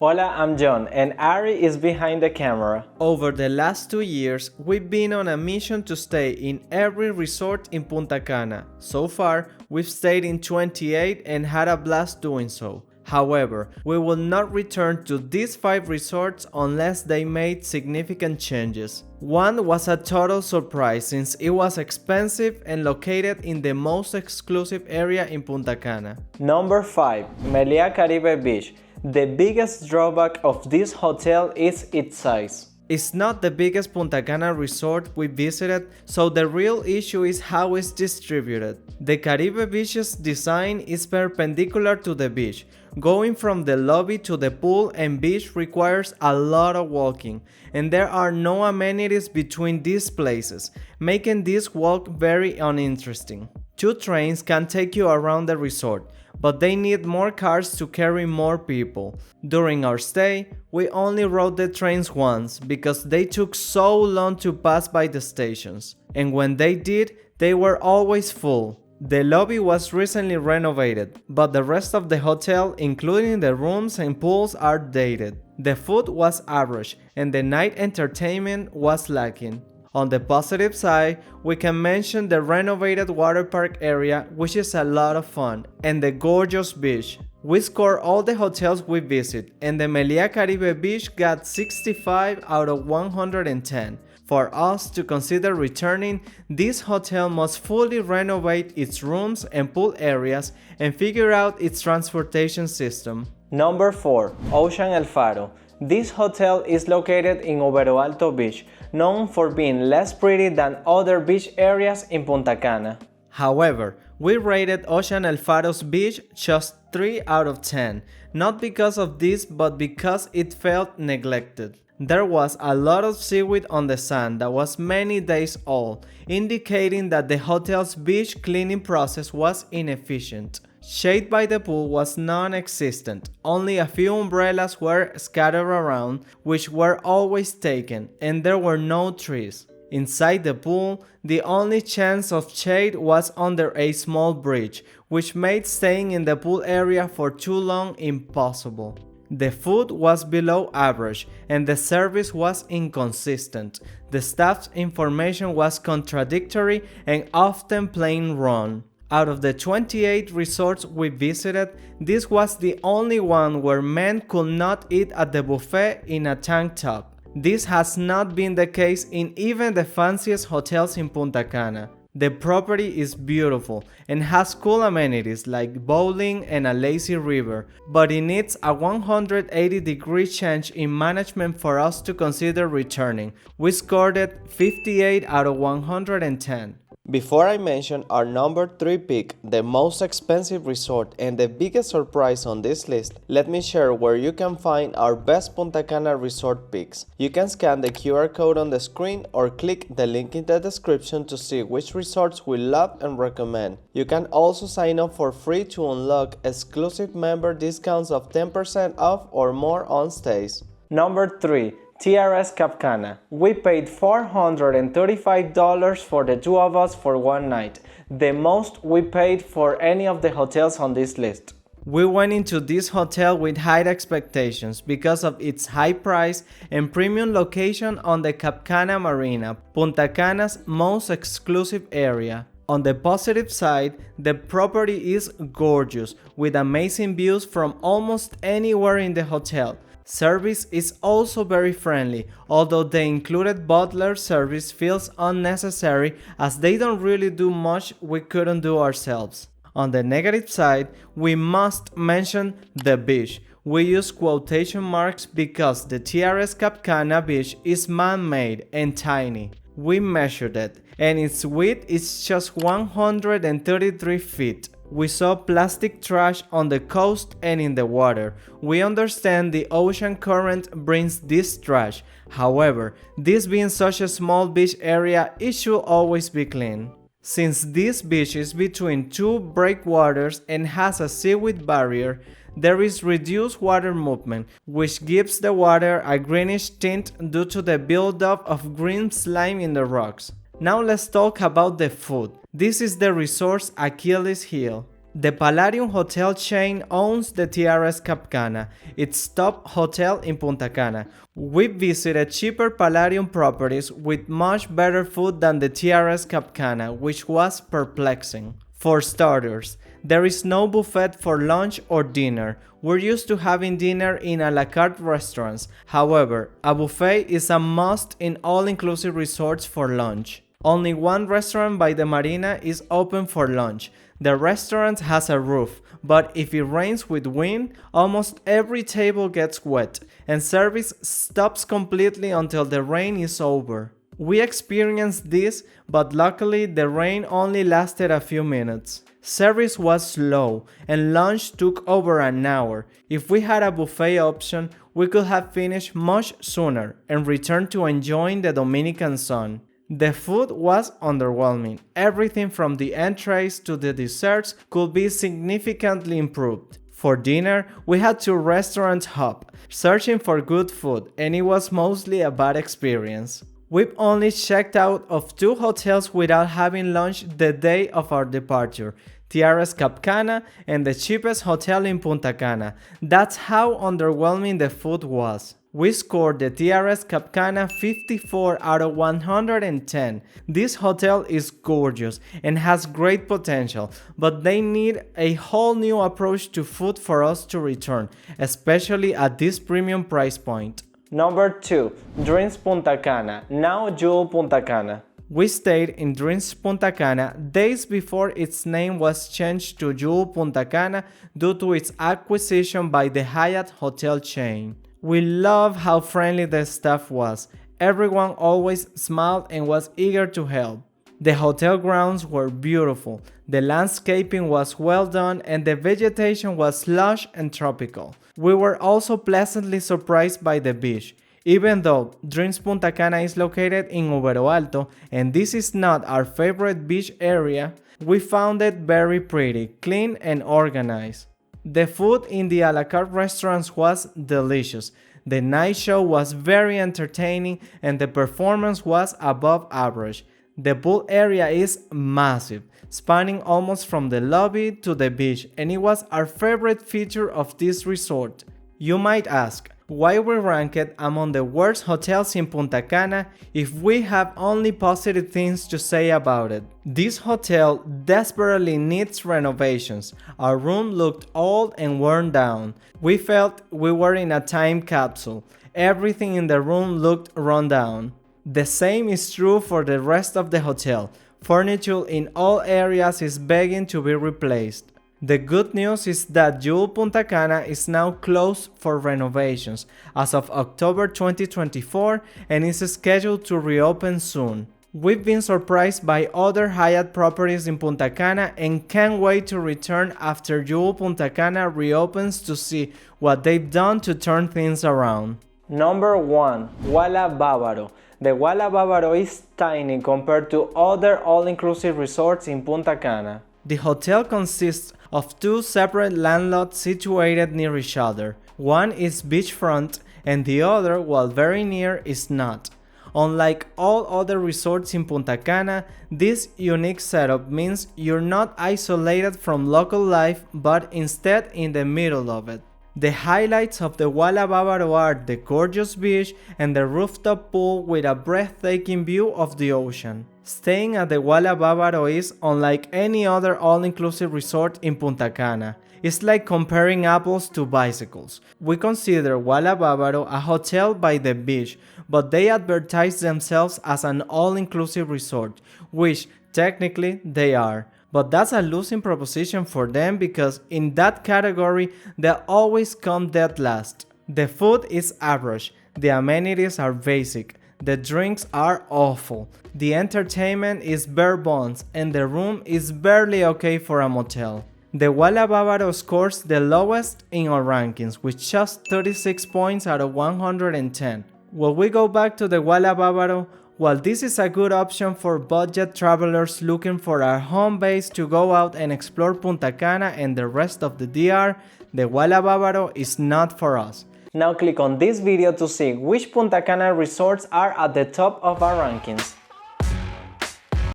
Hola, I'm John, and Ari is behind the camera. Over the last 2 years, we've been on a mission to stay in every resort in Punta Cana. So far, we've stayed in 28 and had a blast doing so. However, we will not return to these 5 resorts unless they made significant changes. One was a total surprise since it was expensive and located in the most exclusive area in Punta Cana. Number 5. Melia Caribe Beach. The biggest drawback of this hotel is its size. It's not the biggest Punta Cana resort we visited, so the real issue is how it's distributed. The Caribe beach's design is perpendicular to the beach. Going from the lobby to the pool and beach requires a lot of walking, and there are no amenities between these places, making this walk very uninteresting. 2 trains can take you around the resort, but they need more cars to carry more people. During our stay, we only rode the trains once because they took so long to pass by the stations, and when they did, they were always full. The lobby was recently renovated, but the rest of the hotel, including the rooms and pools, are dated. The food was average, and the night entertainment was lacking. On the positive side, we can mention the renovated water park area, which is a lot of fun, and the gorgeous beach. We scored all the hotels we visit, and the Melia Caribe Beach got 65 out of 110. For us to consider returning, this hotel must fully renovate its rooms and pool areas and figure out its transportation system. Number 4. Ocean El Faro. This hotel is located in Oberto Alto Beach, known for being less pretty than other beach areas in Punta Cana. However, we rated Ocean El Faro's beach just 3 out of 10, not because of this but because it felt neglected. There was a lot of seaweed on the sand that was many days old, indicating that the hotel's beach cleaning process was inefficient. Shade by the pool was non-existent, only a few umbrellas were scattered around, which were always taken, and there were no trees. Inside the pool, the only chance of shade was under a small bridge, which made staying in the pool area for too long impossible. The food was below average and the service was inconsistent. The staff's information was contradictory and often plain wrong. Out of the 28 resorts we visited, this was the only one where men could not eat at the buffet in a tank top. This has not been the case in even the fanciest hotels in Punta Cana. The property is beautiful and has cool amenities like bowling and a lazy river, but it needs a 180-degree change in management for us to consider returning. We scored it 58 out of 110. Before I mention our number 3 pick, the most expensive resort and the biggest surprise on this list, let me share where you can find our best Punta Cana resort picks. You can scan the QR code on the screen or click the link in the description to see which resorts we love and recommend. You can also sign up for free to unlock exclusive member discounts of 10% off or more on stays. Number 3. TRS Cap Cana. We paid $435 for the 2 of us for one night, the most we paid for any of the hotels on this list. We went into this hotel with high expectations because of its high price and premium location on the Cap Cana Marina, Punta Cana's most exclusive area. On the positive side, the property is gorgeous with amazing views from almost anywhere in the hotel. Service is also very friendly, although the included butler service feels unnecessary as they don't really do much we couldn't do ourselves. On the negative side, we must mention the beach. We use quotation marks because the TRS Cap Cana beach is man-made and tiny. We measured it, and its width is just 133 feet. We saw plastic trash on the coast and in the water. We understand the ocean current brings this trash. However, this being such a small beach area, it should always be clean. Since this beach is between 2 breakwaters and has a seaweed barrier, there is reduced water movement, which gives the water a greenish tint due to the buildup of green slime in the rocks. Now let's talk about the food. This is the resort's Achilles heel. The Palladium Hotel chain owns the TRS Cap Cana, its top hotel in Punta Cana. We visited cheaper Palladium properties with much better food than the TRS Cap Cana, which was perplexing. For starters, there is no buffet for lunch or dinner. We're used to having dinner in a la carte restaurants. However, a buffet is a must in all-inclusive resorts for lunch. Only one restaurant by the marina is open for lunch. The restaurant has a roof, but if it rains with wind, almost every table gets wet, and service stops completely until the rain is over. We experienced this, but luckily the rain only lasted a few minutes. Service was slow, and lunch took over an hour. If we had a buffet option, we could have finished much sooner and returned to enjoying the Dominican sun. The food was underwhelming. Everything from the entrees to the desserts could be significantly improved. For dinner, we had to restaurant hop, searching for good food, and it was mostly a bad experience. We've only checked out of 2 hotels without having lunch the day of our departure, TRS Cap Cana and the cheapest hotel in Punta Cana. That's how underwhelming the food was. We scored the TRS Cap Cana 54 out of 110. This hotel is gorgeous and has great potential, but they need a whole new approach to food for us to return, especially at this premium price point. Number 2. Dreams Punta Cana, now Jewel Punta Cana. We stayed in Dreams Punta Cana days before its name was changed to Jewel Punta Cana due to its acquisition by the Hyatt hotel chain. We love how friendly the staff was. Everyone always smiled and was eager to help. The hotel grounds were beautiful. The landscaping was well done and the vegetation was lush and tropical. We were also pleasantly surprised by the beach. Even though Dreams Punta Cana is located in Ubero Alto and this is not our favorite beach area, we found it very pretty, clean and organized. The food in the a la carte restaurants was delicious. The night show was very entertaining and the performance was above average. The pool area is massive, spanning almost from the lobby to the beach, and it was our favorite feature of this resort. You might ask, why we rank it among the worst hotels in Punta Cana if we have only positive things to say about it. This hotel desperately needs renovations. Our room looked old and worn down. We felt we were in a time capsule. Everything in the room looked run down. The same is true for the rest of the hotel. Furniture in all areas is begging to be replaced. The good news is that Jewel Punta Cana is now closed for renovations as of October 2024 and is scheduled to reopen soon. We've been surprised by other Hyatt properties in Punta Cana and can't wait to return after Jewel Punta Cana reopens to see what they've done to turn things around. Number 1. Guababo. The Guababo is tiny compared to other all-inclusive resorts in Punta Cana. The hotel consists of 2 separate landlots situated near each other. One is beachfront and the other, while very near, is not. Unlike all other resorts in Punta Cana, this unique setup means you're not isolated from local life but instead in the middle of it. The highlights of the Guababo are the gorgeous beach and the rooftop pool with a breathtaking view of the ocean. Staying at the Guababo is unlike any other all-inclusive resort in Punta Cana. It's like comparing apples to bicycles. We consider Guababo a hotel by the beach, but they advertise themselves as an all-inclusive resort, which technically they are. But that's a losing proposition for them because in that category, they always come dead last. The food is average, the amenities are basic, the drinks are awful, the entertainment is bare bones, and the room is barely okay for a motel. The Guababo scores the lowest in our rankings with just 36 points out of 110. Will we go back to the Guababo? While this is a good option for budget travelers looking for a home base to go out and explore Punta Cana and the rest of the DR, the Guababo is not for us. Now click on this video to see which Punta Cana resorts are at the top of our rankings.